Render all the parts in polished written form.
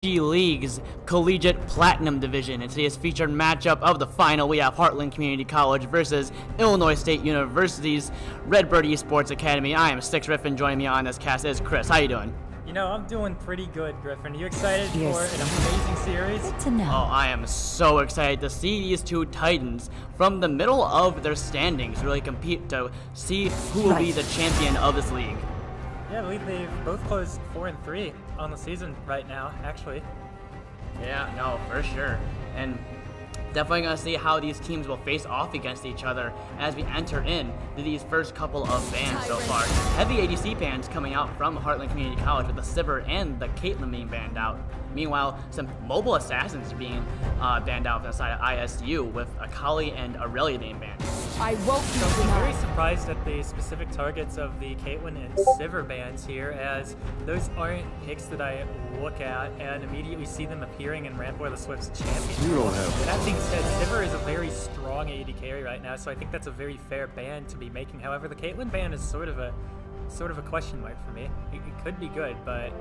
GGLeagues Collegiate Platinum Division. In today's featured matchup of the final, we have Heartland Community College versus Illinois State University's Redbird Esports Academy. I am Six Griffin. Joining me on this cast is Chris. How you doing? You know, I'm doing pretty good, Griffin. Are you excited for an amazing series? Good to know. Oh, I am so excited to see these two Titans from the middle of their standings really compete to see who will be the champion of this league. Yeah, I believe they've both closed 4-3 on the season right now, actually. Yeah, no, for sure. And definitely going to see how these teams will face off against each other as we enter in to these first couple of bans so far. Heavy ADC bans coming out from Heartland Community College with the Sivir and the Caitlyn being banned out. Meanwhile, some mobile assassins being banned out from the side of ISU with Akali and Aurelia being banned. I won't be I'm denied. very surprised at the specific targets of the Caitlyn and Sivir bans here, as those aren't picks that I look at and immediately see them appearing in Rampor the Swift's champion. You don't have That being said, Sivir is a very strong AD carry right now, so I think that's a very fair ban to be making. However, the Caitlyn ban is sort of a question mark for me. It could be good, but it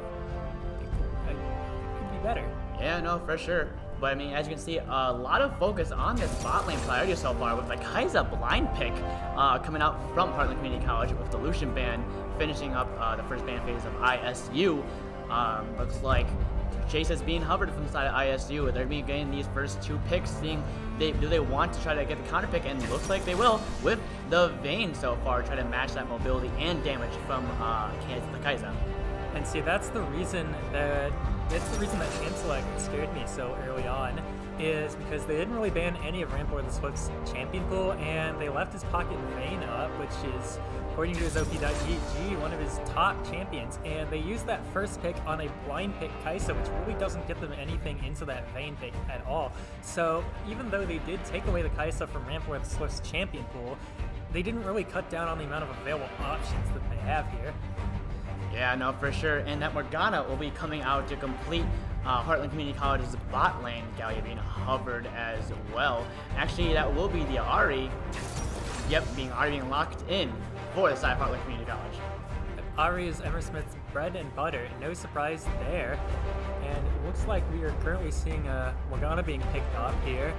could be better. Yeah, no, for sure. But I mean, as you can see, a lot of focus on this bot lane priority so far with the Kai'Sa blind pick coming out from Heartland Community College with the Lucian ban finishing up the first ban phase of ISU. Looks like Chase is being hovered from the side of ISU. They're being getting these first two picks, seeing do they want to try to get the counter pick, and looks like they will with the Vayne so far, try to match that mobility and damage from the Kai'Sa. And see, that's the reason that Chancellor scared me so early on, is because they didn't really ban any of Rampor the Swift's champion pool, and they left his pocket Vayne up, which is, according to his OP.GG, one of his top champions, and they used that first pick on a blind pick Kai'Sa, which really doesn't get them anything into that Vayne pick at all. So even though they did take away the Kai'Sa from Rampor the Swift's champion pool, they didn't really cut down on the amount of available options that they have here. Yeah, no, for sure. And that Morgana will be coming out to complete Heartland Community College's bot lane. Gallia being hovered as well. Actually, that will be the Ahri. Yep, being locked in for the side of Heartland Community College. Ahri is Emersmith's bread and butter. No surprise there. And it looks like we are currently seeing Morgana being picked up here.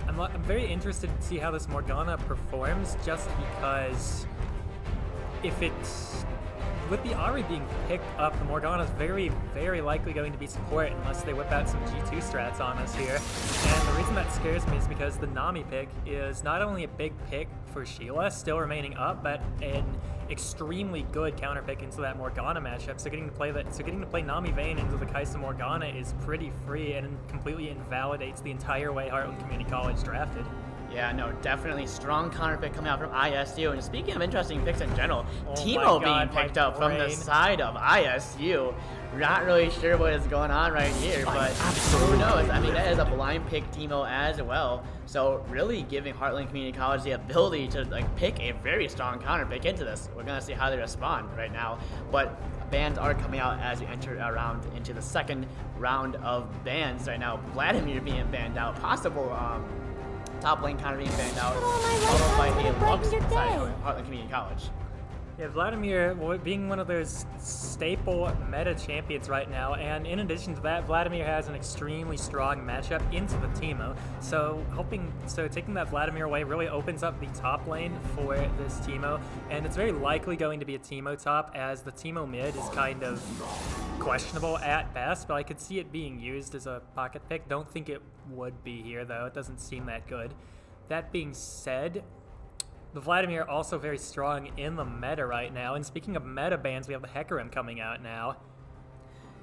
I'm very interested to see how this Morgana performs, just because if it's... with the Ahri being picked up, the Morgana is very, very likely going to be support unless they whip out some G2 strats on us here. And the reason that scares me is because the Nami pick is not only a big pick for Sheila, still remaining up, but an extremely good counter pick into that Morgana matchup. So getting to play Nami Vayne into the Kai'Sa Morgana is pretty free and completely invalidates the entire way Heartland Community College drafted. Yeah, no, definitely strong counter pick coming out from ISU. And speaking of interesting picks in general, Oh Teemo my God, being picked my up from the brain. side of ISU. Not really sure what is going on right here, but who knows? I mean, that is a blind pick Teemo as well. So really giving Heartland Community College the ability to pick a very strong counter pick into this. We're gonna see how they respond right now. But bans are coming out as we enter around into the second round of bans right now. Vladimir being banned out, possible top lane counter being banned out, followed by a Lux side of Heartland Community College. Yeah, Vladimir being one of those staple meta champions right now, and in addition to that, Vladimir has an extremely strong matchup into the Teemo. So taking that Vladimir away really opens up the top lane for this Teemo, and it's very likely going to be a Teemo top, as the Teemo mid is kind of questionable at best, but I could see it being used as a pocket pick. Don't think it would be here though, it doesn't seem that good. That being said, the Vladimir also very strong in the meta right now. And speaking of meta bans, we have the Hecarim coming out now.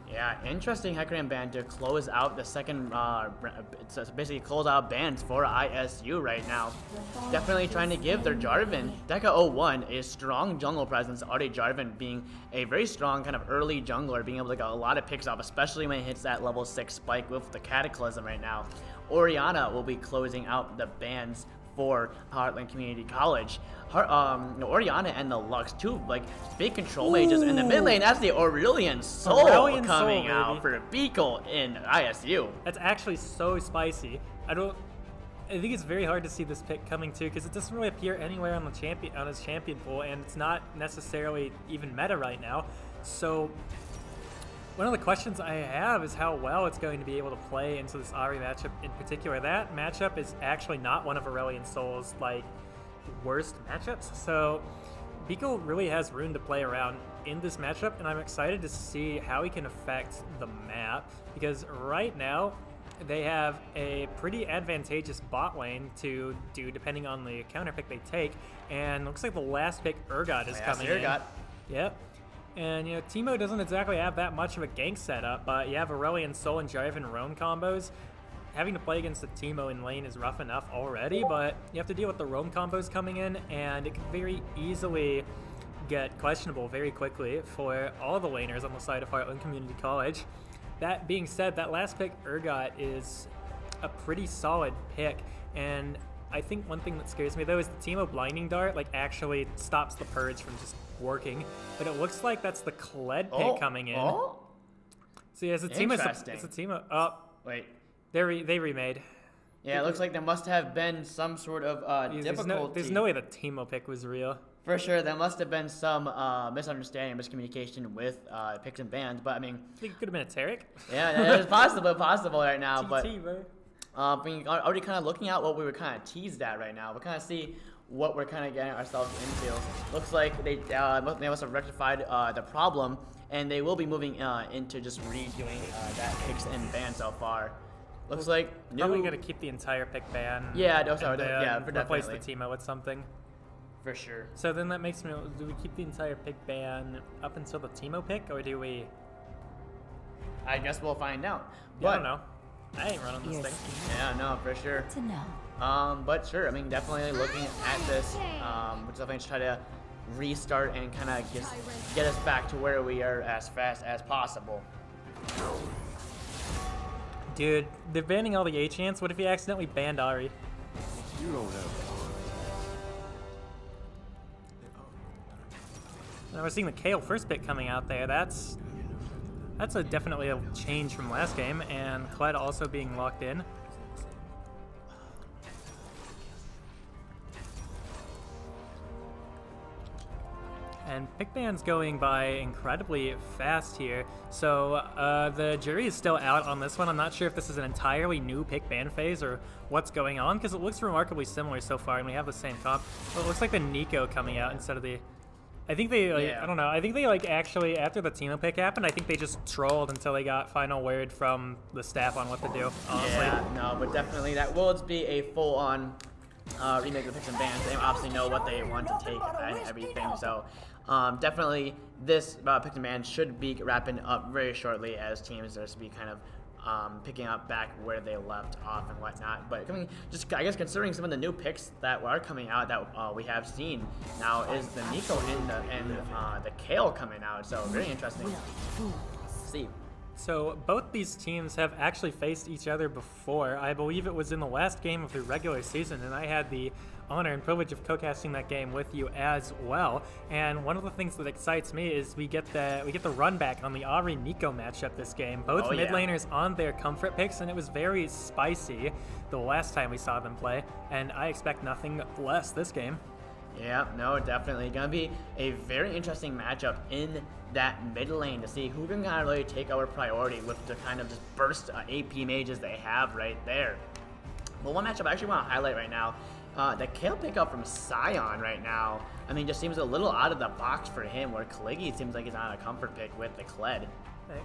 Yeah, interesting Hecarim ban to close out the second, basically close out bans for ISU right now. Definitely trying to give their Jarvan, Deca01, a strong jungle presence. Already Jarvan being a very strong kind of early jungler, being able to get a lot of picks off, especially when it hits that level 6 spike with the Cataclysm right now. Orianna will be closing out the bans for Heartland Community College. Orianna and the Lux, two big control mages in the mid lane. That's the Aurelion Soul coming out for Beagle in ISU. That's actually so spicy. I think it's very hard to see this pick coming too, because it doesn't really appear anywhere on his champion pool, and it's not necessarily even meta right now. So one of the questions I have is how well it's going to be able to play into this Ahri matchup in particular. That matchup is actually not one of Aurelion Sol's like worst matchups, so Biko really has room to play around in this matchup, and I'm excited to see how he can affect the map, because right now they have a pretty advantageous bot lane to do depending on the counter pick they take, and looks like the last pick Urgot is coming in. Yep. And you know, Teemo doesn't exactly have that much of a gank setup, but you have Aurelion Sol and Jarvan Roam combos. Having to play against the Teemo in lane is rough enough already, but you have to deal with the Roam combos coming in, and it can very easily get questionable very quickly for all the laners on the side of our own community college. That being said, that last pick, Urgot, is a pretty solid pick, and I think one thing that scares me though is the Teemo Blinding Dart like actually stops the Purge from just working, but it looks like that's the Kled pick coming in. So yeah, it's a Teemo. Oh, wait. They remade. Yeah, it looks like there must have been some sort of difficulty. There's no way the Teemo pick was real. For sure, there must have been some misunderstanding, miscommunication with picks and bans, but I mean... I think it could have been a Taric. Yeah, it's possible right now, but... bro. We're already kind of looking at what we were kind of teased at right now. We're kind of see what we're kind of getting ourselves into. Looks like they must have rectified the problem, and they will be moving into just redoing that picks and ban so far. Looks like probably gonna keep the entire pick ban. Yeah, replace the Teemo with something. For sure. So then that makes me, do we keep the entire pick ban up until the Teemo pick, or do we? I guess we'll find out. Yeah, I don't know. I ain't running this thing. Yeah, no, for sure. To know. But sure, I mean, definitely looking at this, we're definitely try to restart and kind of get us back to where we are as fast as possible. Dude, they're banning all the A-Chants. What if he accidentally banned Ahri? You don't have. And we're seeing the Kale first pick coming out there. That's definitely a change from last game, and Kled also being locked in. And pick ban's going by incredibly fast here. So the jury is still out on this one. I'm not sure if this is an entirely new pick ban phase or what's going on, because it looks remarkably similar so far, and we have the same comp. Well, it looks like the Nico coming out instead of the... I think they, I don't know, I think they, actually, after the Teemo pick happened, I think they just trolled until they got final word from the staff on what to do, honestly. Yeah, no, but definitely that will be a full-on remake of the picks and bans. They obviously know what they want to take and everything, so definitely this picks and bans should be wrapping up very shortly as teams are to be kind of picking up back where they left off and whatnot. But I guess considering some of the new picks that are coming out that we have seen now is the Nico and the Kale coming out. So very interesting. See. So both these teams have actually faced each other before. I believe it was in the last game of the regular season, and I had the honor and privilege of co-casting that game with you as well. And one of the things that excites me is we get the run back on the Ahri Nico matchup this game. Both mid laners on their comfort picks, and it was very spicy the last time we saw them play, and I expect nothing less this game. Yeah, no, definitely gonna be a very interesting matchup in that mid lane to see who can kind of really take our priority with the kind of just burst AP mages they have right there. But one matchup I actually want to highlight right now, the Kale pickup from Sion right now, I mean, just seems a little out of the box for him, where Kaligi seems like he's on a comfort pick with the Kled.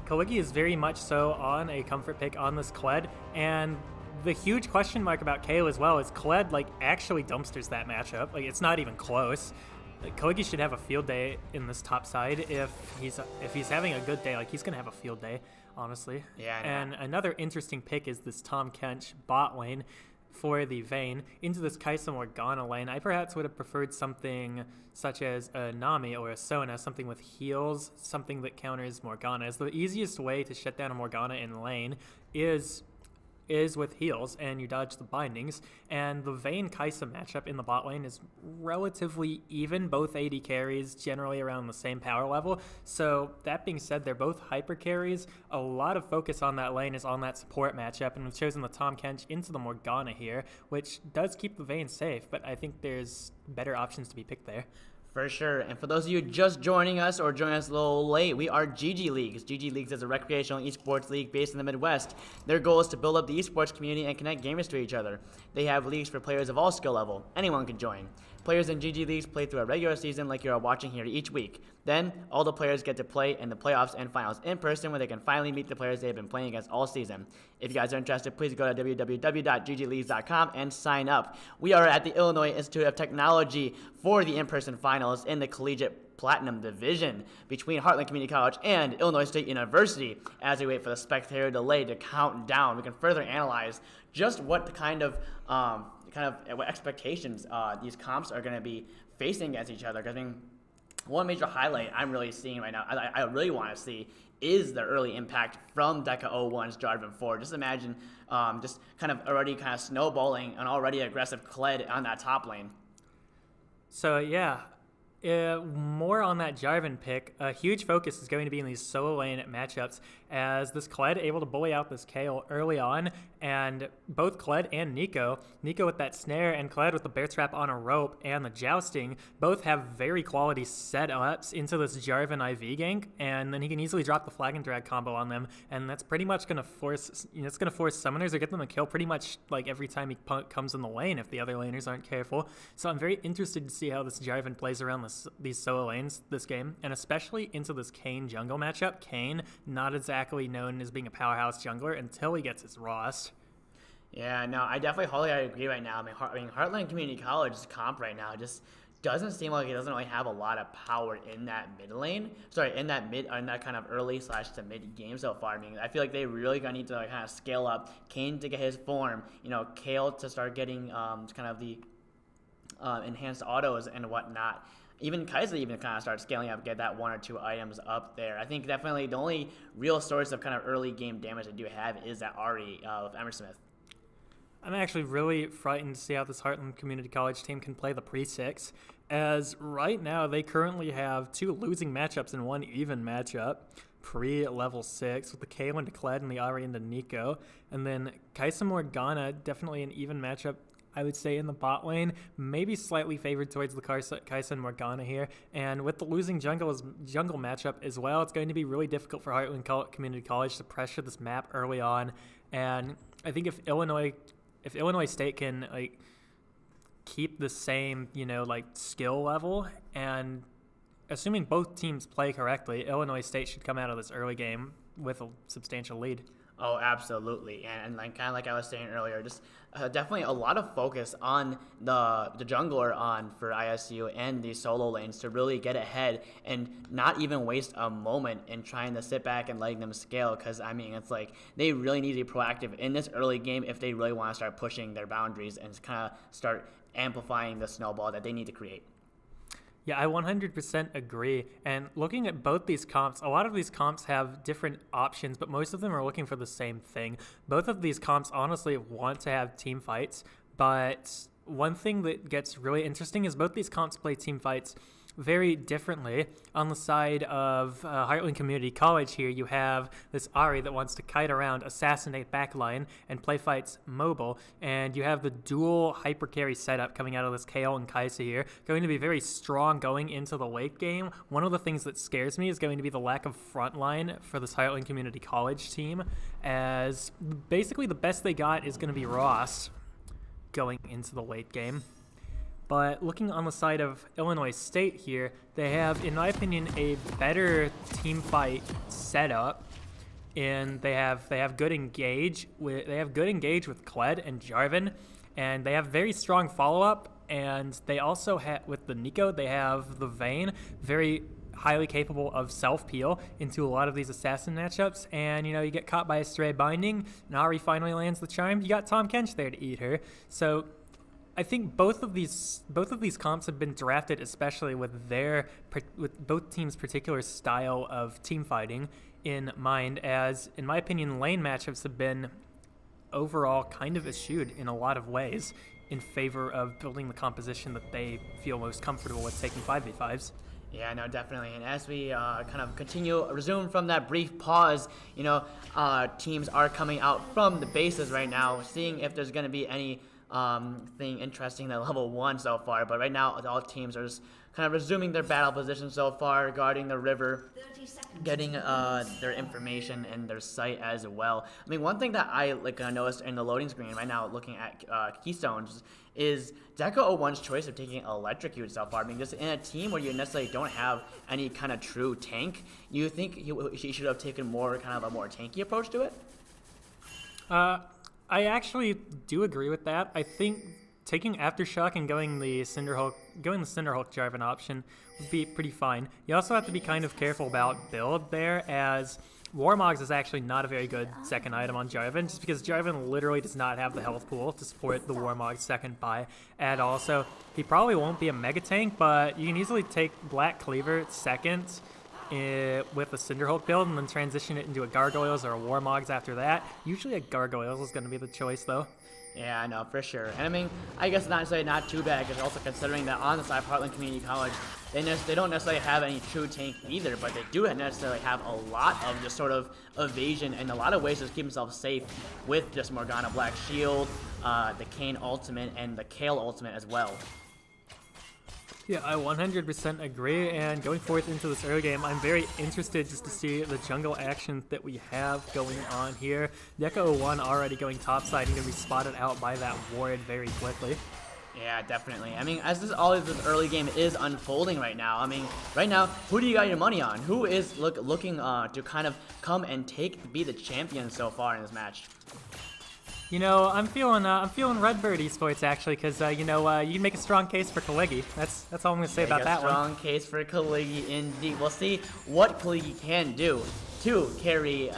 Kaligi is very much so on a comfort pick on this Kled, and the huge question mark about Kale as well is Kled actually dumpsters that matchup. It's not even close. Kaligi should have a field day in this top side. If he's having a good day, he's gonna have a field day, honestly. Yeah. And another interesting pick is this Tahm Kench bot lane for the Vayne into this Kai'Sa Morgana lane. I perhaps would have preferred something such as a Nami or a Sona, something with heals, something that counters Morgana. As the easiest way to shut down a Morgana in lane is with heals, and you dodge the bindings, and the Vayne Kai'Sa matchup in the bot lane is relatively even, both AD carries generally around the same power level. So that being said, they're both hyper carries. A lot of focus on that lane is on that support matchup, and we've chosen the Tahm Kench into the Morgana here, which does keep the Vayne safe, but I think there's better options to be picked there. For sure. And for those of you just joining us or joining us a little late, we are GGLeagues. GGLeagues is a recreational esports league based in the Midwest. Their goal is to build up the esports community and connect gamers to each other. They have leagues for players of all skill level. Anyone can join. Players in GGLeagues play through a regular season like you're watching here each week. Then, all the players get to play in the playoffs and finals in person where they can finally meet the players they've been playing against all season. If you guys are interested, please go to www.ggleagues.com and sign up. We are at the Illinois Institute of Technology for the in-person finals in the Collegiate Platinum Division between Heartland Community College and Illinois State University. As we wait for the spectator delay to count down, we can further analyze just what kind of what expectations these comps are going to be facing against each other. Because I mean, one major highlight I'm really seeing right now, I really want to see, is the early impact from Deca 01's Jarvan 4. Just imagine just kind of already kind of snowballing an already aggressive Kled on that top lane. So yeah, more on that Jarvan pick. A huge focus is going to be in these solo lane matchups, as this Kled able to bully out this Kale early on, and both Kled and Nico with that snare and Kled with the bear trap on a rope and the jousting, both have very quality setups into this Jarvan IV gank, and then he can easily drop the flag and drag combo on them, and that's pretty much going to force, it's going to force summoners or get them a kill pretty much like every time he comes in the lane if the other laners aren't careful. So I'm very interested to see how this Jarvan plays around these solo lanes this game, and especially into this Kayn jungle matchup. Kayn, not exactly known as being a powerhouse jungler until he gets his Rost. Yeah, no, I definitely wholly agree right now. I mean, Heartland Community College's comp right now just doesn't seem like it doesn't really have a lot of power in that mid lane. Sorry, in that kind of early / to mid game so far. I mean, I feel like they really gonna need to kind of scale up. Kayn to get his form, Kale to start getting kind of the enhanced autos and whatnot. Even Kaiser even kind of starts scaling up, get that 1 or 2 items up there. I think definitely the only real source of kind of early game damage they do have is that Ahri of Emersmith. I'm actually really frightened to see how this Heartland Community College team can play the pre-6, as right now they currently have 2 losing matchups and 1 even matchup pre-level 6 with the Kayle into Kled and the Ahri into Nico. And then Kai'Sa Morgana, definitely an even matchup, I would say, in the bot lane, maybe slightly favored towards the Kai'Sa and Morgana here. And with the losing jungle matchup as well, it's going to be really difficult for Heartland Community College to pressure this map early on. And I think if Illinois State can keep the same, skill level, and assuming both teams play correctly, Illinois State should come out of this early game with a substantial lead. Oh, absolutely. And kind of like I was saying earlier, just definitely a lot of focus on the jungler for ISU and the solo lanes to really get ahead and not even waste a moment in trying to sit back and letting them scale. Because, I mean, it's like they really need to be proactive in this early game if they really want to start pushing their boundaries and kind of start amplifying the snowball that they need to create. Yeah, I 100% agree. And looking at both these comps, a lot of these comps have different options, but most of them are looking for the same thing. Both of these comps honestly want to have team fights, but one thing that gets really interesting is both these comps play team fights very differently. On the side of Heartland Community College here, you have this Ahri that wants to kite around, assassinate backline, and play fights mobile. And you have the dual hyper carry setup coming out of this Kale and Kai'Sa here, going to be very strong going into the late game. One of the things that scares me is going to be the lack of frontline for this Heartland Community College team, as basically the best they got is going to be Ross going into the late game. But looking on the side of Illinois State here, they have, in my opinion, a better team fight setup. And they have good engage with Kled and Jarvan, and they have very strong follow up. And they also have, with the Nico, they have the Vayne, very highly capable of self-peel into a lot of these assassin matchups. And you get caught by a stray binding, and Ahri finally lands the charm. You got Tahm Kench there to eat her. So I think both of these comps have been drafted, especially with both teams' particular style of team fighting in mind. As in my opinion, lane matchups have been overall kind of eschewed in a lot of ways in favor of building the composition that they feel most comfortable with taking 5v5s. Yeah, no, definitely. And as we kind of resume from that brief pause, teams are coming out from the bases right now, seeing if there's going to be any thing interesting at level 1 so far. But right now, all teams are just kind of resuming their battle position so far, guarding the river, getting their information in their sight as well. I mean, one thing that I noticed in the loading screen right now, looking at Keystones, is Deca01's choice of taking Electrocute so far. I mean, just in a team where you necessarily don't have any kind of true tank, you think he should have taken more kind of a more tanky approach to it? I actually do agree with that. I think taking Aftershock and going the Cinderhulk Jarvan option would be pretty fine. You also have to be kind of careful about build there, as Warmogs is actually not a very good second item on Jarvan, just because Jarvan literally does not have the health pool to support the Warmog's second buy. And also, he probably won't be a mega tank, but you can easily take Black Cleaver second with a Cinderhulk build and then transition it into a Gargoyles or a Warmogs after that. Usually a Gargoyles is going to be the choice, though. Yeah, I know, for sure. And I mean, I guess not necessarily not too bad, because also considering that on the side of Heartland Community College, they don't necessarily have any true tank either, but they do necessarily have a lot of just sort of evasion and a lot of ways to keep themselves safe with just Morgana Black Shield, the Kayn ultimate, and the Kale ultimate as well. Yeah, I 100% agree, and going forth into this early game, I'm very interested just to see the jungle action that we have going on here. Deca01 already going topside and going to be spotted out by that ward very quickly. Yeah, definitely. I mean, as this early game is unfolding right now, I mean, right now, who do you got your money on? Who is looking to kind of come and be the champion so far in this match? You know, I'm feeling Redbird Esports actually, because you can make a strong case for Kaligi. That's all I'm gonna say about that one. Strong case for Kaligi indeed. We'll see what Kaligi can do to carry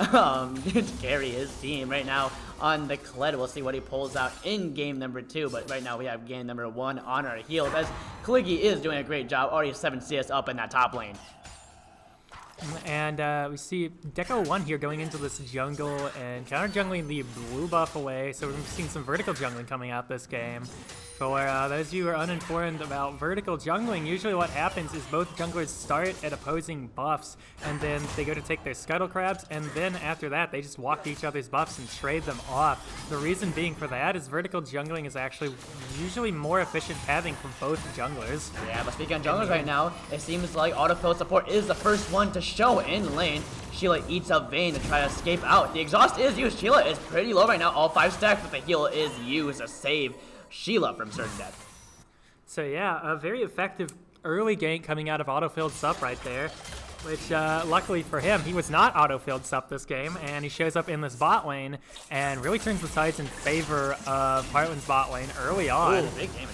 his team right now on the Kled. We'll see what he pulls out in game number 2. But right now we have game number 1 on our heels, as Kaligi is doing a great job. Already 7 CS up in that top lane. And we see Deca01 here going into this jungle and counter-jungling the blue buff away, so we're seeing some vertical jungling coming out this game. For those of you who are uninformed about vertical jungling, usually what happens is both junglers start at opposing buffs, and then they go to take their scuttle crabs, and then after that they just walk to each other's buffs and trade them off. The reason being for that is vertical jungling is actually usually more efficient pathing for both junglers. Yeah, but speaking of junglers right now, it seems like autofill support is the first one to show in lane. Sheila eats up Vayne to try to escape out. The exhaust is used. Sheila is pretty low right now, all 5 stacks, but the heal is used to save Sheila from certain death. So yeah, a very effective early gank coming out of autofilled sup right there, which luckily for him, he was not autofilled sup this game, and he shows up in this bot lane and really turns the tides in favor of Heartland's bot lane early on. Ooh, big damage.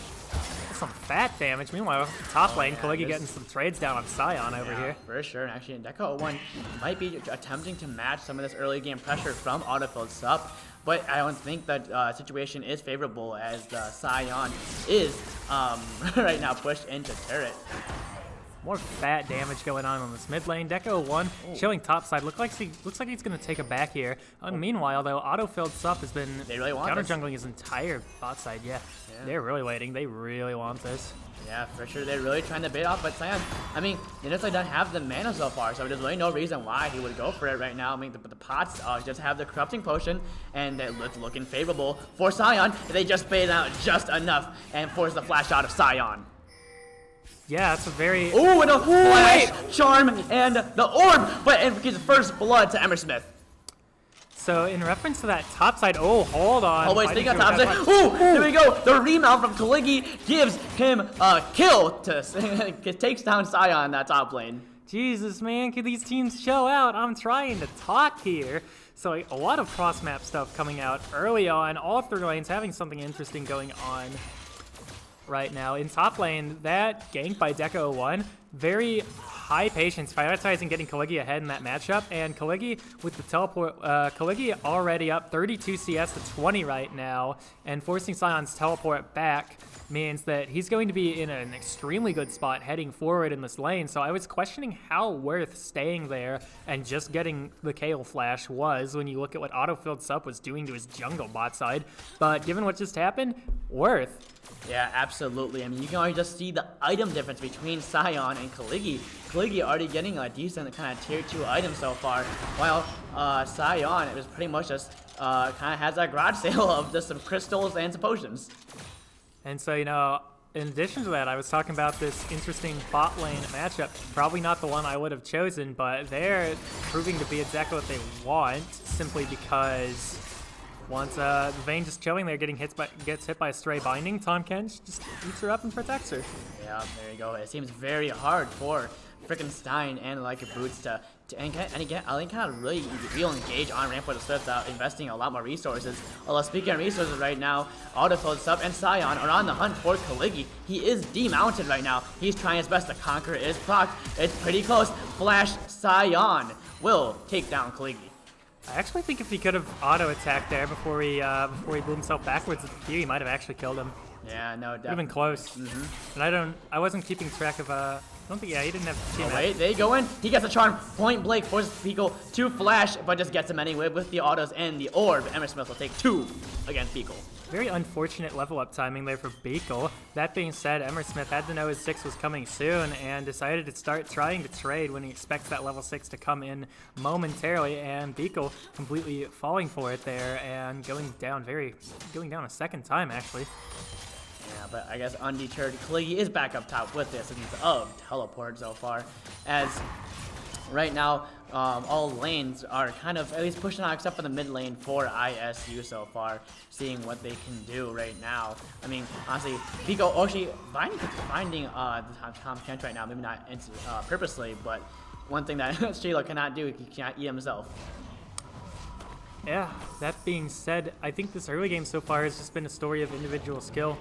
Some fat damage. Meanwhile, top lane, Kaligi getting some trades down on Sion over here. For sure. And actually, Deca01 might be attempting to match some of this early game pressure from autofilled sup. But I don't think that situation is favorable, as Sion is right now pushed into turret. More fat damage going on this mid lane. Deca01 showing topside. Looks like he's going to take a back here. Meanwhile, though, autofilled sup has been counter jungling his entire bot side. Yeah, they're really waiting. They really want this. Yeah, for sure. They're really trying to bait off, but Sion, I mean, he just doesn't have the mana so far, so there's really no reason why he would go for it right now. I mean, the pots just have the corrupting potion, and it's looking favorable for Sion. They just bait out just enough and force the flash out of Sion. Yeah, it's a very... Ooh, and a flash charm and the orb, but it gives first blood to Emersmith. So in reference to that topside, hold on. Oh wait, speaking of topside, there we go. The remount from Kaligi gives him a kill takes down Sion in that top lane. Jesus, man, can these teams show out? I'm trying to talk here. So a lot of cross-map stuff coming out early on. All 3 lanes having something interesting going on right now. In top lane, that gank by Deca01, very high patience, prioritizing getting Kaligi ahead in that matchup, and Kaligi with the teleport, Kaligi already up 32 CS to 20 right now, and forcing Sion's teleport back means that he's going to be in an extremely good spot heading forward in this lane. So I was questioning how worth staying there and just getting the Kale flash was when you look at what autofilled sup was doing to his jungle bot side, but given what just happened, worth. Yeah, absolutely. I mean, you can already just see the item difference between Scion and Kaligi. Kaligi already getting a decent kind of tier 2 item so far, while Scion, it was pretty much just kind of has that garage sale of just some crystals and some potions. And so, you know, in addition to that, I was talking about this interesting bot lane matchup. Probably not the one I would have chosen, but they're proving to be exactly what they want, simply because once Vayne just chilling there, gets hit by a stray binding, Tahm Kench just eats her up and protects her. Yeah, there you go. It seems very hard for frickin' Stein and like your boots to again, I kind of really real engage on ramp with the Swift without investing a lot more resources. Although speaking of resources right now, Autofield Sub and Scion are on the hunt for Kaligi. He is demounted right now. He's trying his best to conquer his proc. It's pretty close. Flash Scion will take down Kaligi. I actually think if he could have auto-attacked there before he blew himself backwards with the Q, he might have actually killed him. Yeah, no, Would have definitely. been close. And I wasn't keeping track of, I don't think, yeah, he didn't have team. Oh, wait, they go in. He gets a charm. Point blank forces Beagle to flash, but just gets him anyway with the autos and the orb. Smith will take 2 against Beagle. Very unfortunate level up timing there for Beagle. That being said, Smith had to know his 6 was coming soon and decided to start trying to trade when he expects that level 6 to come in momentarily, and Beagle completely falling for it there and going down a second time actually. Yeah, but I guess undeterred, Kaligi is back up top with the assistance of teleport so far, as right now all lanes are kind of at least pushing out except for the mid lane for ISU so far, seeing what they can do right now. I mean, honestly, Pico actually finding Tahm Kench right now, maybe not purposely, but one thing that Sheila cannot do, he cannot eat himself. Yeah, that being said, I think this early game so far has just been a story of individual skill.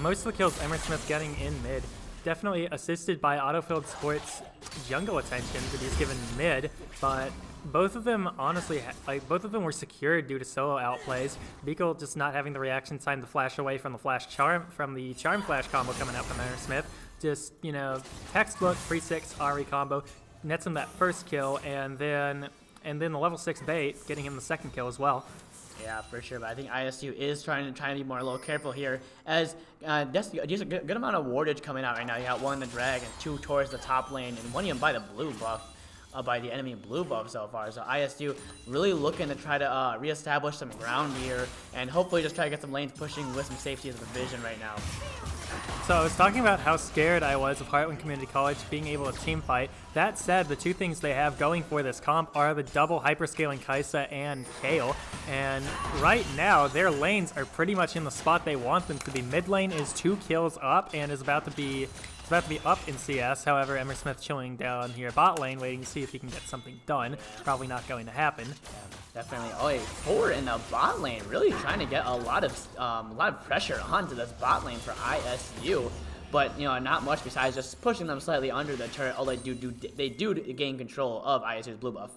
Most of the kills Smith getting in mid, definitely assisted by Autofilled Sport's jungle attention that he's given mid, but both of them honestly, both of them were secured due to solo outplays. Beagle just not having the reaction time to flash away from the charm flash combo coming out from Smith. Just, you know, textbook 3-6 Ari combo, nets him that first kill, and then the level 6 bait, getting him the second kill as well. Yeah, for sure, but I think ISU is trying to be more a little careful here, as there's a good amount of wardage coming out right now. You got 1 in the drag and 2 towards the top lane, and 1 even by the blue buff, by the enemy blue buff so far. So ISU really looking to try to reestablish some ground here, and hopefully just try to get some lanes pushing with some safety as a vision right now. So I was talking about how scared I was of Heartland Community College being able to team fight. That said, the 2 things they have going for this comp are the double hyperscaling Kai'Sa and Kayle. And right now, their lanes are pretty much in the spot they want them to be. Mid lane is 2 kills up and is about to be up in CS. However, Smith chilling down here bot lane, waiting to see if he can get something done. Probably not going to happen. Yeah, definitely. Oh, wait, 4 in the bot lane, really trying to get a lot of pressure onto this bot lane for ISU. But you know, not much besides just pushing them slightly under the turret. All they do gain control of ISU's blue buff.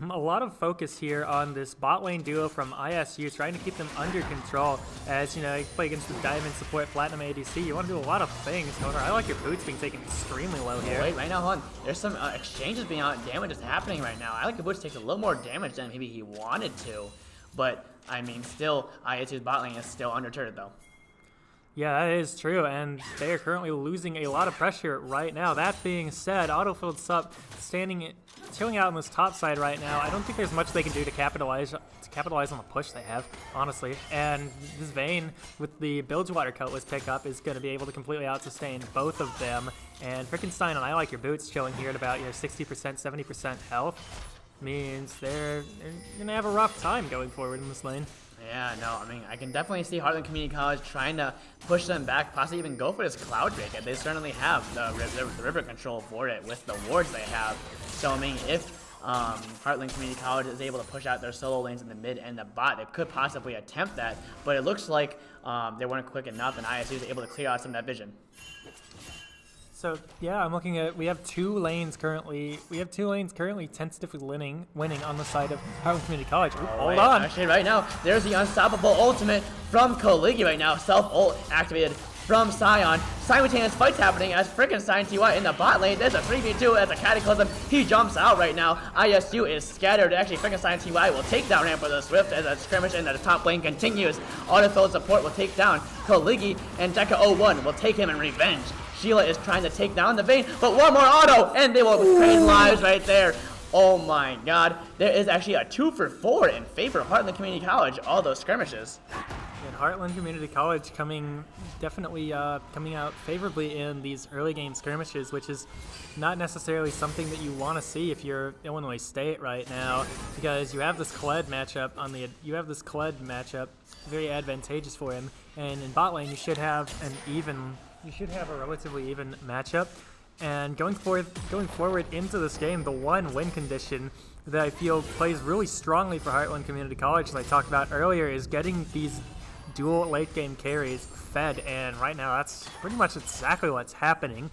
A lot of focus here on this bot lane duo from ISU, trying to keep them under control. As you know, you play against the Diamond support Platinum ADC, you want to do a lot of things. However, I like your boots being taken extremely low here. Wait, right now, hold on. There's some exchanges being out, damage is happening right now. I like your boots takes a little more damage than maybe he wanted to, but I mean, still, ISU's bot lane is still under turret though. Yeah, that is true, and they are currently losing a lot of pressure right now. That being said, Autofilled Sup chilling out on this top side right now. I don't think there's much they can do to capitalize on the push they have, honestly. And this Vayne, with the Bilgewater Cutlass pickup, is going to be able to completely out-sustain both of them. And Frickenstein and I Like Your Boots chilling here at about 60%, 70% health means they're going to have a rough time going forward in this lane. Yeah, no, I mean, I can definitely see Heartland Community College trying to push them back, possibly even go for this Cloud Drake. They certainly have the river control for it with the wards they have. So, I mean, if Heartland Community College is able to push out their solo lanes in the mid and the bot, they could possibly attempt that. But it looks like they weren't quick enough, and ISU is able to clear out some of that vision. So yeah, I'm looking at, we have 2 lanes currently tentatively winning on the side of Heartland Community College. Ooh, hold on. Actually, right now, there's the unstoppable ultimate from Kaligi right now. Self-ult activated from Sion. Simultaneous fights happening as frickin' Sion TY in the bot lane. There's a 3v2 as a Cataclysm. He jumps out right now. ISU is scattered. Actually, frickin' Sion TY will take down Ramp with a Swift as a skirmish in the top lane continues. Autofill support will take down Kaligi, and Deca01 will take him in revenge. Sheila is trying to take down the Vayne, but one more auto, and they will trade lives right there. Oh my god, there is actually a 2 for 4 in favor of Heartland Community College, all those skirmishes. And Heartland Community College definitely coming out favorably in these early game skirmishes, which is not necessarily something that you want to see if you're Illinois State right now, because you have this Kled matchup very advantageous for him, and in bot lane you should have a relatively even matchup. And going forward into this game, the one win condition that I feel plays really strongly for Heartland Community College, as I talked about earlier, is getting these dual late game carries fed, and right now that's pretty much exactly what's happening.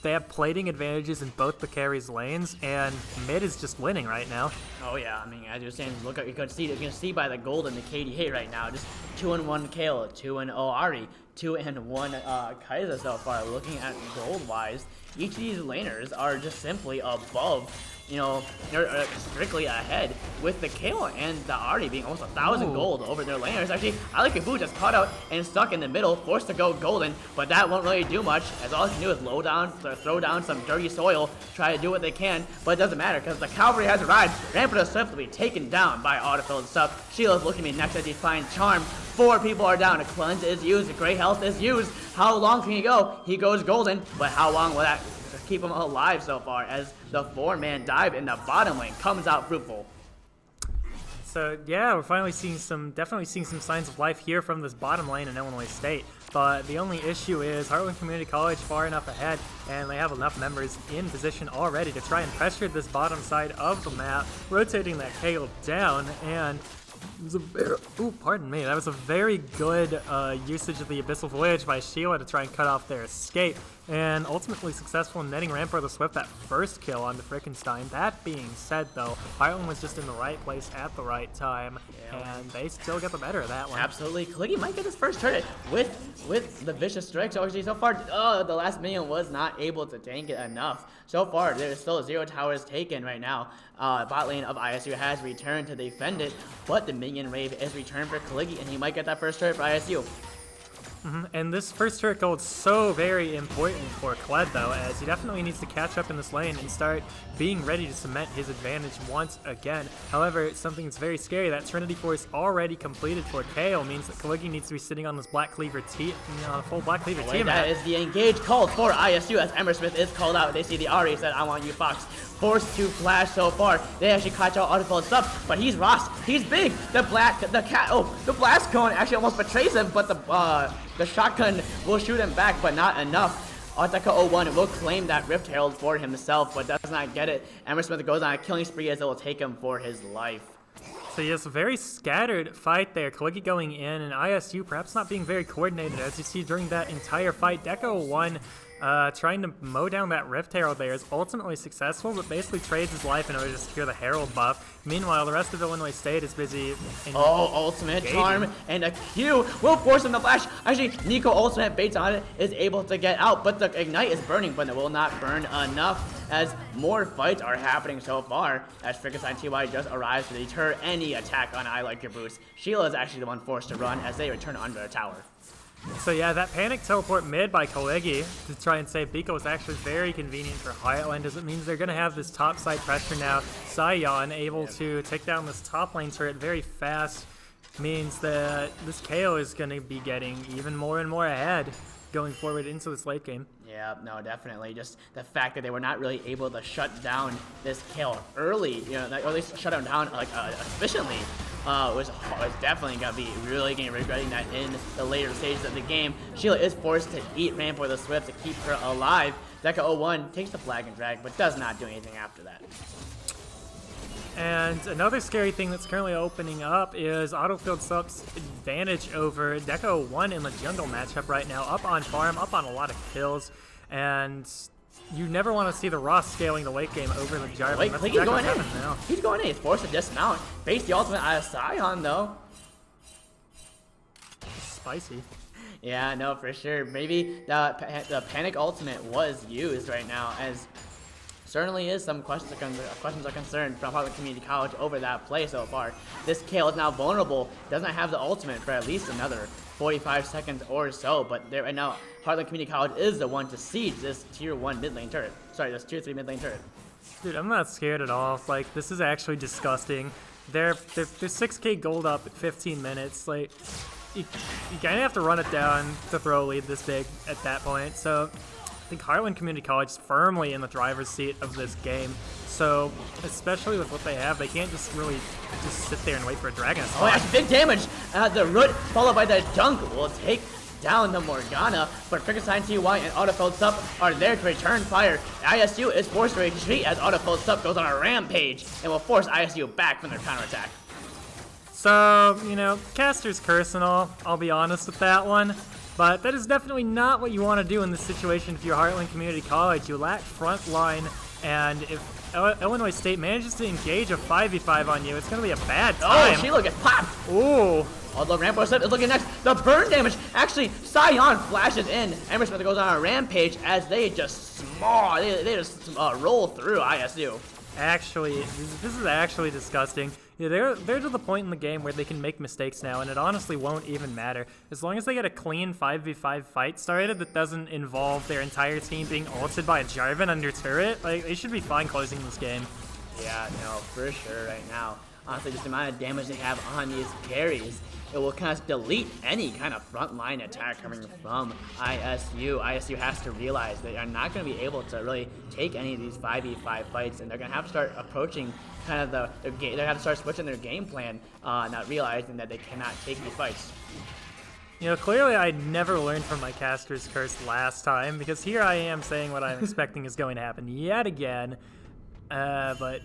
They have plating advantages in both the carries lanes, and mid is just winning right now. Oh yeah, I mean, as you're saying, look at you can see by the gold in the KDA right now, just 2-1 Kale, 2-0 Ari, 2-1 Kaiser so far. Looking at gold wise, each of these laners are just simply above. You know, they're strictly ahead, with the Kale and the Artie being almost 1,000 gold over their laners. Actually, I like Ibu just caught out and stuck in the middle, forced to go golden, but that won't really do much, as all he can do is throw down some dirty soil, try to do what they can, but it doesn't matter, because the cavalry has arrived. Rampant Swift will be taken down by Autofill and stuff. Sheila's looking at me next as he's finding Charm. 4 people are down, a cleanse is used, a great health is used. How long can he go? He goes golden, but how long will that keep him alive so far, as the 4-man dive in the bottom lane comes out fruitful? So yeah, we're finally definitely seeing some signs of life here from this bottom lane in Illinois State. But the only issue is Heartland Community College far enough ahead, and they have enough members in position already to try and pressure this bottom side of the map, rotating that Kale down, and it was pardon me. That was a very good usage of the Abyssal Voyage by Sheila to try and cut off their escape, and ultimately successful in netting Rampart the Swift that first kill onto Frickenstein. That being said, though, Heartland was just in the right place at the right time, and they still get the better of that one. Absolutely. Kaligi might get his first turret with the Vicious Strike. So actually, so far, the last minion was not able to tank it enough. So far, there's still 0 towers taken right now. Bot lane of ISU has returned to defend it, but the minion wave is returned for Kaligi, and he might get that first turret for ISU. And this first turret gold is so very important for Kled, though, as he definitely needs to catch up in this lane and start being ready to cement his advantage once again. However, something that's very scary, that Trinity Force already completed for Kale means that Kaligi needs to be sitting on this Black Cleaver on a full Black Cleaver team. That is the engage called for ISU as Emersmith is called out. They see the Ari said, "I want you, Fox." Forced to flash so far. They actually catch out Autofill and stuff, but he's Ross. He's big. The blast cone actually almost betrays him, but the shotgun will shoot him back, but not enough. Deca01 will claim that Rift Herald for himself, but does not get it. Emersmith goes on a killing spree as it will take him for his life. So yes, a very scattered fight there. Kaligi going in, and ISU perhaps not being very coordinated, as you see during that entire fight. Deca01 trying to mow down that Rift Herald there is ultimately successful, but basically trades his life in order to secure the Herald buff. Meanwhile, the rest of Illinois State is busy ultimate charm, and a Q will force him to flash. Actually, Nico ultimate baits on it, is able to get out, but the ignite is burning, but it will not burn enough, as more fights are happening so far, as Frickenstein TY just arrives to deter any attack on I Like Your Boost. Sheila is actually the one forced to run as they return under the tower. So yeah, that panic teleport mid by Kaligi to try and save Biko was actually very convenient for Heartland, as it means they're going to have this top side pressure now. Sion able to take down this top lane turret very fast, means that this KO is going to be getting even more and more ahead going forward into this late game. Yeah, no, definitely. Just the fact that they were not really able to shut down this kill early, or at least shut him down efficiently, was definitely going to be regretting that in the later stages of the game. Sheila is forced to eat Ramp with a Swift to keep her alive. Deca01 takes the flag and drag, but does not do anything after that. And another scary thing that's currently opening up is Autofield Sup's advantage over Deca01 in the jungle matchup right now. Up on farm, up on a lot of kills, and you never want to see the Ross scaling the late game over the Jarvan. Wait, he's going in. Now. He's going in. He's forced to dismount. Base the ultimate out of Sion, though. Spicy. Yeah, no, for sure. Maybe the panic ultimate was used right now, as certainly is some questions or concern from Heartland Community College over that play so far. This Kale is now vulnerable, doesn't have the ultimate for at least another 45 seconds or so, but there right now, Heartland Community College is the one to siege this tier 1 mid lane turret. Sorry, this tier 3 mid lane turret. Dude, I'm not scared at all. Like, this is actually disgusting. They're 6k gold up at 15 minutes. Like, you kind of have to run it down to throw a lead this big at that point. So I think Heartland Community College is firmly in the driver's seat of this game. So, especially with what they have, they can't just really just sit there and wait for a dragon to spawn. Oh, that's big damage. The root followed by the dunk will take down the Morgana, but Frankenstein TY and Autofilled Sup are there to return fire. ISU is forced to retreat as Autofilled Sup goes on a rampage and will force ISU back from their counterattack. So, you know, Caster's Curse and all, I'll be honest with that one. But that is definitely not what you want to do in this situation if you're Heartland Community College. You lack front line, and if Illinois State manages to engage a 5v5 on you, it's going to be a bad time. Oh, Sheila gets popped! Ooh. Although Rampart is looking next, the burn damage, actually, Sion flashes in. Emersmith goes on a rampage as they just roll through ISU. Actually, this is actually disgusting. Yeah, they're to the point in the game where they can make mistakes now, and it honestly won't even matter. As long as they get a clean 5v5 fight started that doesn't involve their entire team being ulted by a Jarvan under turret, like, they should be fine closing this game. Yeah, no, for sure right now. Honestly, just the amount of damage they have on these carries, it will kind of delete any kind of frontline attack coming from ISU. ISU has to realize they are not going to be able to really take any of these 5v5 fights, and they're going to have to start approaching kind of their game. They're going to have to start switching their game plan, not realizing that they cannot take these fights. You know, clearly I never learned from my Caster's Curse last time, because here I am saying what I'm expecting is going to happen yet again. But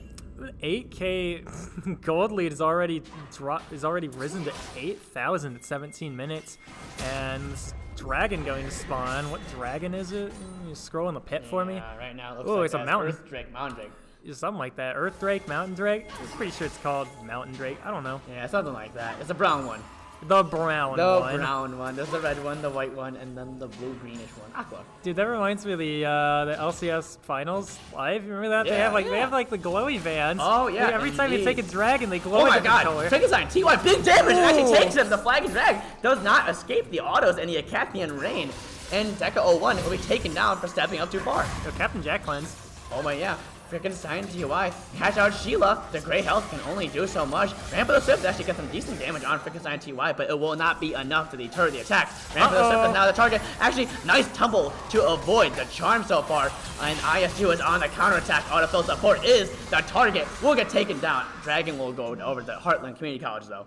8k gold lead is already risen to 8,000 at 17 minutes, and this dragon going to spawn. What dragon is it? You scroll in the pit for me. Right now it looks like it's a mountain. Earth Drake, Mountain Drake. Something like that. Earth Drake, Mountain Drake. I'm pretty sure it's called Mountain Drake. I don't know. Yeah, something like that. It's a brown one. The brown one. The brown one. There's the red one, the white one, and then the blue-greenish one. Aqua. Dude, that reminds me of the LCS finals live. You remember that? Yeah, they have like the glowy vans. Oh yeah. Like, every time you take a dragon, they glow. Oh my a god! color. Frankenstein TY, big damage! It actually Ooh. takes him. The flag and drag does not escape the autos and the Acathian rain. And Deca 01 will be taken down for stepping up too far. Yo, Captain Jack cleanse. Oh my yeah. Frankenstein TY, catch out Sheila. The gray health can only do so much. Ramp of the Swift actually gets some decent damage on Frankenstein TY, but it will not be enough to deter the attack. Ramp of the Swift is now the target. Actually, nice tumble to avoid the charm so far. And ISU is on the counterattack. Autofill support is the target. Will get taken down. Dragon will go over to Heartland Community College though.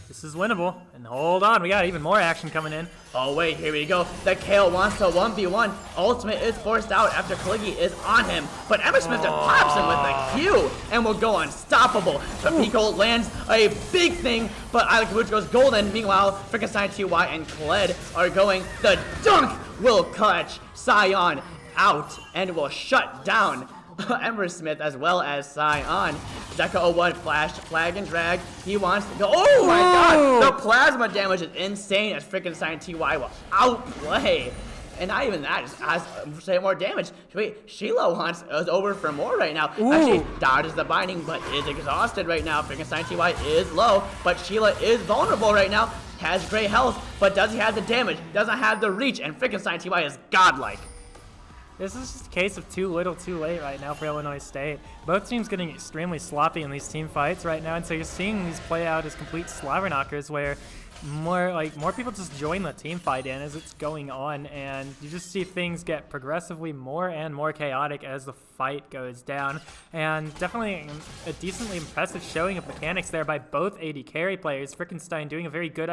This is winnable. And hold on, we got even more action coming in. Oh wait, here we go. The Kale wants to 1v1. Ultimate is forced out after Kaligi is on him. But Emersmith just pops him with the Q and will go unstoppable. The Pico lands a big thing, but Isla Kabuch goes golden. Meanwhile, Frankenstein TY and Kled are going. The dunk will catch Sion out and will shut down Emersmith as well as Sion. Deca 01 flashed, flag and drag. He wants to go. Oh my god! The plasma damage is insane as Frankenstein TY will outplay. And not even that, just has say more damage. Wait, Sheila is over for more right now. Ooh. Actually, dodges the binding, but is exhausted right now. Frankenstein TY is low, but Sheila is vulnerable right now. Has great health, but does he have the damage? Doesn't have the reach, and Frankenstein TY is godlike. This is just a case of too little too late right now for Illinois State. Both teams getting extremely sloppy in these team fights right now, and so you're seeing these play out as complete slobber knockers where more people just join the team fight in as it's going on, and you just see things get progressively more and more chaotic as the fight goes down. And definitely a decently impressive showing of mechanics there by both AD carry players. Frankenstein doing a very good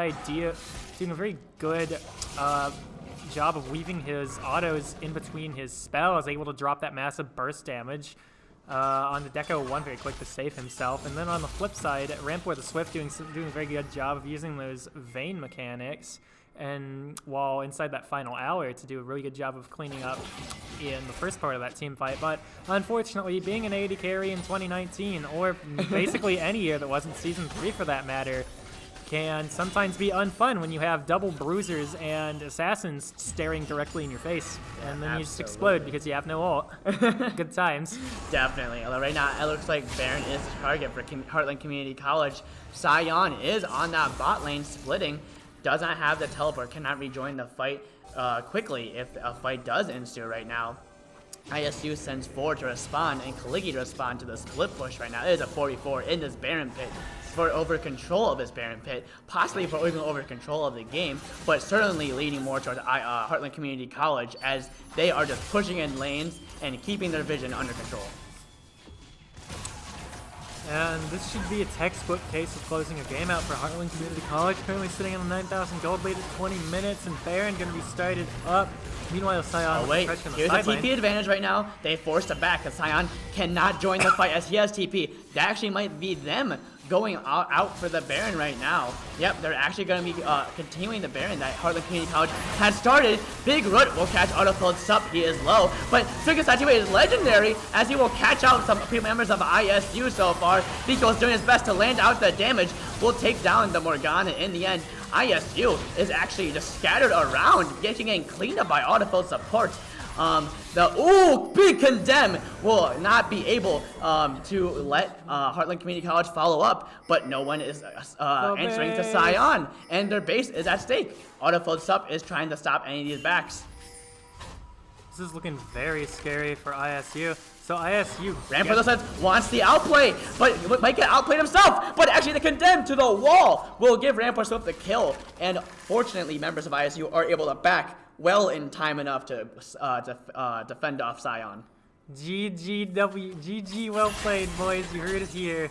job of weaving his autos in between his spells, able to drop that massive burst damage on the Deca 01 very quick to save himself. And then on the flip side, Rampart the Swift doing a very good job of using those Vayne mechanics, and while inside that final hour to do a really good job of cleaning up in the first part of that team fight. But unfortunately, being an AD carry in 2019, or basically any year that wasn't Season 3 for that matter, can sometimes be unfun when you have double bruisers and assassins staring directly in your face, and then you just explode because you have no ult. Good times. Definitely. Although right now it looks like Baron is the target for Heartland Community College. Sion is on that bot lane splitting. Does not have the teleport. Cannot rejoin the fight quickly if a fight does ensue right now. ISU sends 4 to respond and Kaligi to respond to the split push right now. It is a 44 in this Baron pit for over control of this Baron pit, possibly for even over control of the game, but certainly leading more towards Heartland Community College as they are just pushing in lanes and keeping their vision under control. And this should be a textbook case of closing a game out for Heartland Community College. Currently sitting on a 9,000 gold lead at 20 minutes, and Baron going to be started up. Meanwhile, Sion wait, on the here's a TP advantage right now. They forced it back because Sion cannot join the fight as he has TP. That actually might be them going out for the Baron right now. Yep, they're actually going to be continuing the Baron that Heartland Community College has started. Big Root will catch Autofilled Sup. He is low, but Suga Sachiwe is legendary as he will catch out some members of ISU so far. Biko is doing his best to land out the damage. Will take down the Morgana in the end. ISU is actually just scattered around, getting cleaned up by Autofilled support. Big Condemn will not be able to let Heartland Community College follow up, but no one is answering to Sion, and their base is at stake. Autofilled Sup is trying to stop any of these backs. This is looking very scary for ISU. So ISU Ran for the sense wants the outplay, but might get outplayed himself. But actually the Condemn to the wall will give Rampart Swift the kill, and fortunately members of ISU are able to back well in time enough to defend off Sion. GG, well played, boys. You heard it here.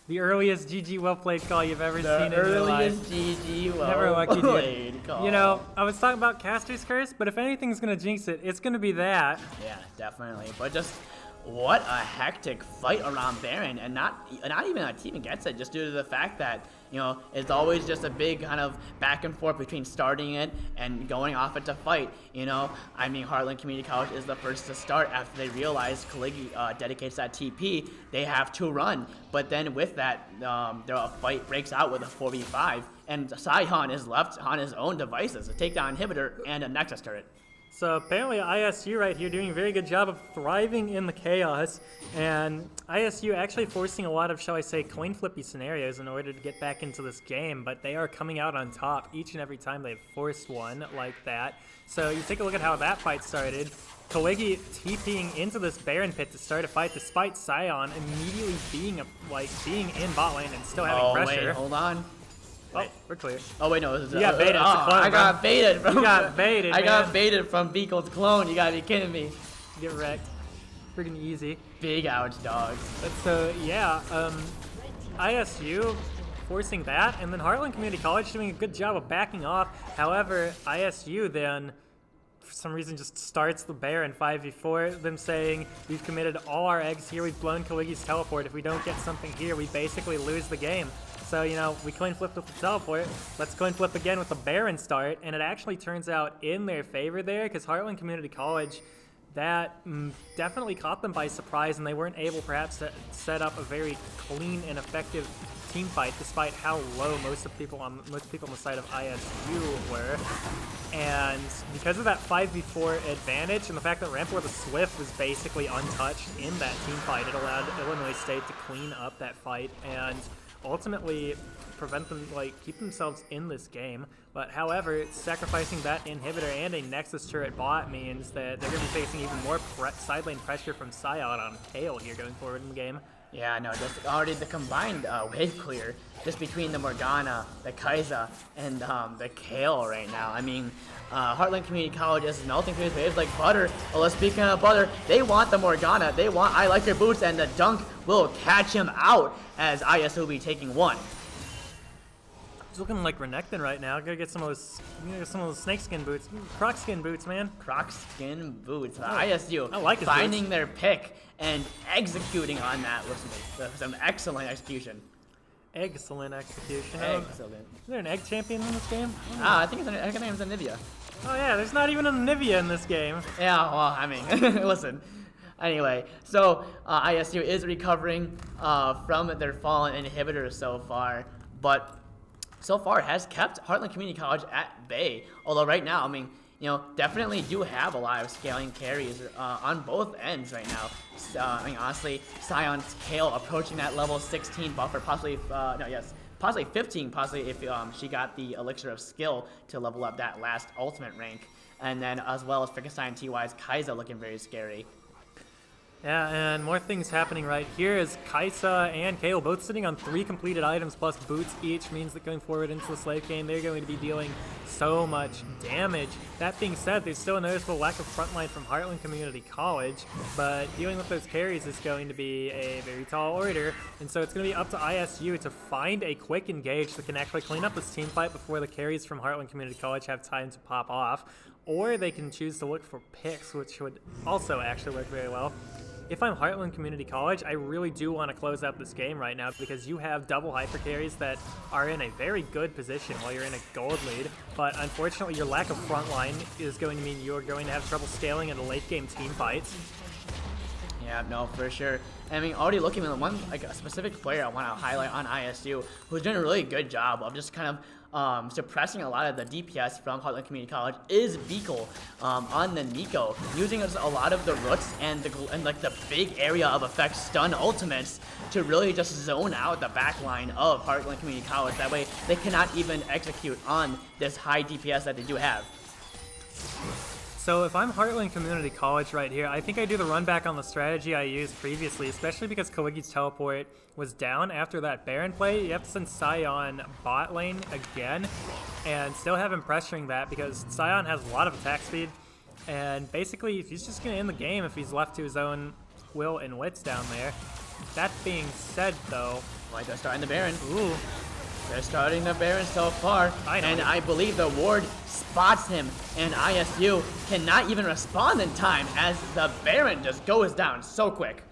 The earliest GG well played call you've ever seen in your life. GG Never well played call. You know, I was talking about Caster's Curse, but if anything's gonna jinx it, it's gonna be that. Yeah, definitely. But just what a hectic fight around Baron, and not even a team gets it, just due to the fact that, you know, it's always just a big kind of back and forth between starting it and going off it to fight. You know, I mean, Heartland Community College is the first to start after they realize Kaligi dedicates that TP. They have to run, but then with that, a fight breaks out with a 4v5, and Sion is left on his own devices, a takedown inhibitor and a Nexus turret. So apparently ISU right here doing a very good job of thriving in the chaos, and ISU actually forcing a lot of, shall I say, coin flippy scenarios in order to get back into this game, but they are coming out on top each and every time they've forced one like that. So you take a look at how that fight started. Kaligi TPing into this Baron pit to start a fight despite Sion immediately being in bot lane and still having pressure. Wait, hold on. Oh, we're clear. Oh wait, no, You got baited. It's a clone, I got baited, bro. You got baited, I man. got baited from Beagle's clone. You gotta be kidding me. Get wrecked. Freaking easy. Big ouch, dogs. But so yeah, ISU forcing that, and then Heartland Community College doing a good job of backing off. However, ISU then, for some reason, just starts the Baron 5v4, them saying, we've committed all our eggs here, we've blown Kaligi's teleport, if we don't get something here, we basically lose the game. So, you know, we coin flipped with the teleport, let's coin flip again with the Baron start, and it actually turns out in their favor there, because Heartland Community College, that definitely caught them by surprise, and they weren't able perhaps to set up a very clean and effective team fight, despite how low most people on the side of ISU were. And because of that 5v4 advantage and the fact that Rampart the Swift was basically untouched in that team fight, it allowed Illinois State to clean up that fight and ultimately prevent them, keep themselves in this game. But however, sacrificing that inhibitor and a Nexus turret bot means that they're going to be facing even more side lane pressure from Sion on Kale here going forward in the game. Yeah, no, just already the combined wave clear just between the Morgana, the Kai'Sa, and the Kale right now. I mean, Heartland Community College is melting through these waves like butter. Well, speaking of butter, they want the Morgana, they want I Like Your Boots, and the dunk will catch him out as IS will be taking one. He's looking like Renekton right now. Gotta get some of those snakeskin boots, croc skin boots, man. Croc skin boots. ISU I like his finding boots. their pick and executing on that with some excellent execution. Excellent execution. Excellent. Is there an egg champion in this game? I think his name is Anivia. Oh yeah, there's not even a Nivea in this game. Yeah, well, I mean, listen. Anyway, so ISU is recovering from their fallen inhibitors so far, but so far has kept Heartland Community College at bay. Although right now, I mean, definitely do have a lot of scaling carries on both ends right now. I mean, honestly, Scion's Kale approaching that level 16 buffer, possibly, possibly 15, possibly if she got the Elixir of Skill to level up that last ultimate rank. And then as well as Frankenstein TY's Kaiza looking very scary. Yeah, and more things happening right here is Kaisa and Kale both sitting on 3 completed items plus boots each, means that going forward into the Slave game, they're going to be dealing so much damage. That being said, there's still a noticeable lack of frontline from Heartland Community College, but dealing with those carries is going to be a very tall order, and so it's going to be up to ISU to find a quick engage that can actually clean up this team fight before the carries from Heartland Community College have time to pop off, or they can choose to look for picks, which would also actually work very well. If I'm Heartland Community College, I really do want to close out this game right now because you have double hyper carries that are in a very good position while you're in a gold lead, but unfortunately your lack of frontline is going to mean you're going to have trouble scaling in the late game team fights. Yeah, no, for sure. I mean, already looking at a specific player I want to highlight on ISU who's doing a really good job of just kind of suppressing a lot of the DPS from Heartland Community College is Beakle on the Nico, using a lot of the roots and the big area of effect stun ultimates to really just zone out the back line of Heartland Community College. That way they cannot even execute on this high DPS that they do have. So if I'm Heartland Community College right here, I think I do the run back on the strategy I used previously, especially because Kaligi's teleport was down after that Baron play. You have to send Scion bot lane again and still have him pressuring that because Scion has a lot of attack speed, and basically he's just going to end the game if he's left to his own will and wits down there. That being said though... Like they're starting the Baron. Ooh. They're starting the Baron so far, and I believe the ward spots him, and ISU cannot even respond in time as the Baron just goes down so quick.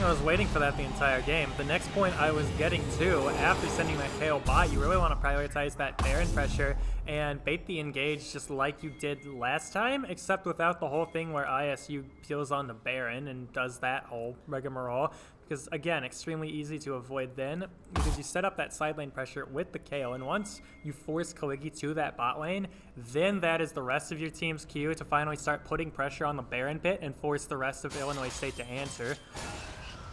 I was waiting for that the entire game. The next point I was getting to, after sending that KO bot, you really want to prioritize that Baron pressure and bait the engage just like you did last time, except without the whole thing where ISU peels on the Baron and does that whole rigmarole. Because, again, extremely easy to avoid then, because you set up that side lane pressure with the KO, and once you force Kaligi to that bot lane, then that is the rest of your team's cue to finally start putting pressure on the Baron pit and force the rest of Illinois State to answer.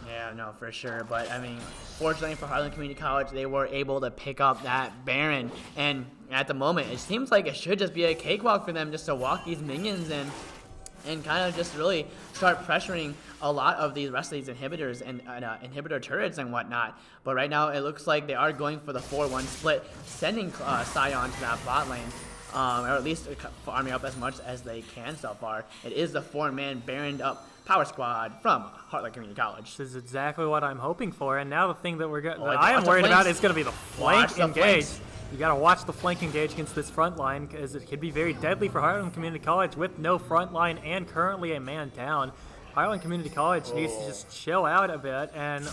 Yeah, no, for sure. But, I mean, fortunately for Heartland Community College, they were able to pick up that Baron. And at the moment, it seems like it should just be a cakewalk for them just to walk these minions in and kind of just really start pressuring a lot of these rest of these inhibitors and inhibitor turrets and whatnot. But right now, it looks like they are going for the 4-1 split, sending Scion to that bot lane. Or at least farming up as much as they can so far. It is the 4-man Baroned up power squad from Heartland Community College. This is exactly what I'm hoping for, and now the thing that I am worried about is going to be the flank engage. You got to watch the flank engage against this front line because it could be very deadly for Heartland Community College with no front line and currently a man down. Heartland Community College needs to just chill out a bit and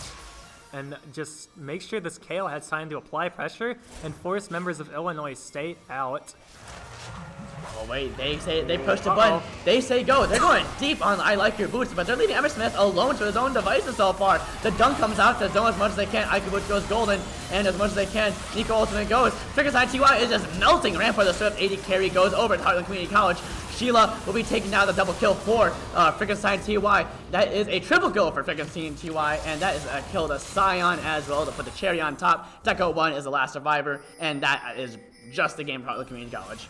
just make sure this Kale has time to apply pressure and force members of Illinois State out. Oh wait, they push the button. They say go. They're going deep on I like your boots, but they're leaving Emersmith alone to his own devices so far. The dunk comes out to zone as much as they can. Iku Boots goes golden, and as much as they can, Nico ultimate goes. Frankenstein TY is just melting. Rampart the Swift 80 carry goes over to Heartland Community College. Sheila will be taking down the double kill for Frankenstein TY. That is a triple kill for Frankenstein TY, and that is a kill to Scion as well to put the cherry on top. Deco 1 is the last survivor, and that is just the game for Heartland Community College.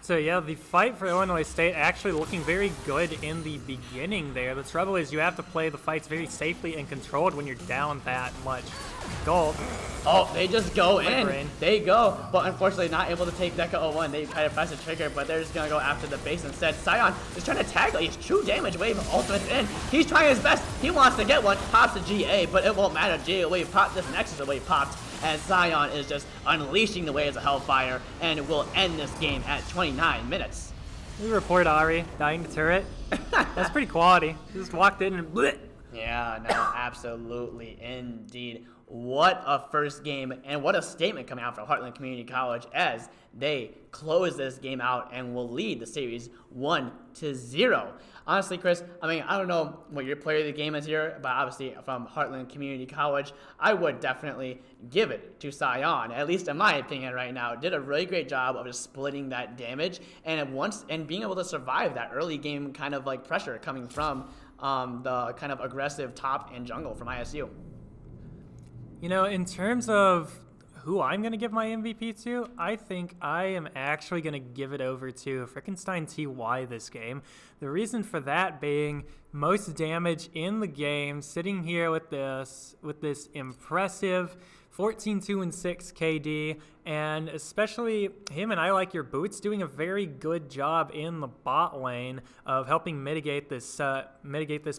So yeah, the fight for Illinois State actually looking very good in the beginning there. The trouble is you have to play the fights very safely and controlled when you're down that much gold. Oh, they just go in. Rain. They go, but unfortunately not able to take Deca 01. They kind of press the trigger, but they're just going to go after the base instead. Scion is trying to tag his true damage wave ultimate's in. He's trying his best. He wants to get one. Pops the GA, but it won't matter. GA wave popped. This Nexus wave popped. And Scion is just unleashing the waves of Hellfire and will end this game at 29 minutes. We report Ari dying to turret. That's pretty quality. He just walked in and bleh. Yeah, no, absolutely, indeed. What a first game, and what a statement coming out from Heartland Community College as they close this game out and will lead the series 1-0. 1-0. Honestly, Chris, I mean, I don't know what your player of the game is here, but obviously from Heartland Community College, I would definitely give it to Sion, at least in my opinion right now. Did a really great job of just splitting that damage and being able to survive that early game kind of like pressure coming from the kind of aggressive top and jungle from ISU. You know, in terms of who I'm going to give my MVP to, I think I am actually going to give it over to Frickenstein TY this game. The reason for that being most damage in the game, sitting here with this impressive 14-2-6 KD, and especially him and I Like Your Boots doing a very good job in the bot lane of helping mitigate this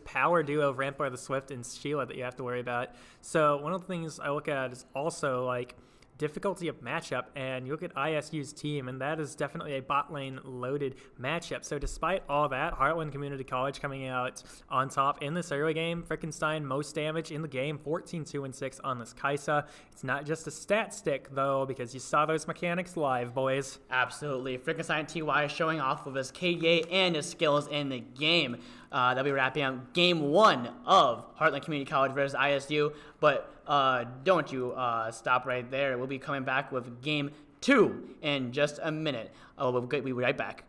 power duo of Rampart the Swift and Sheila that you have to worry about. So one of the things I look at is also like difficulty of matchup, and you look at ISU's team, and that is definitely a bot lane loaded matchup. So despite all that, Heartland Community College coming out on top in this early game. Frickenstein most damage in the game, 14-2-6 on this Kaisa. It's not just a stat stick though, because you saw those mechanics live, boys. Absolutely. Frickenstein TY showing off of his KDA and his skills in the game. That'll be wrapping up game 1 of Heartland Community College versus ISU. But don't you stop right there. We'll be coming back with game 2 in just a minute. We'll be right back.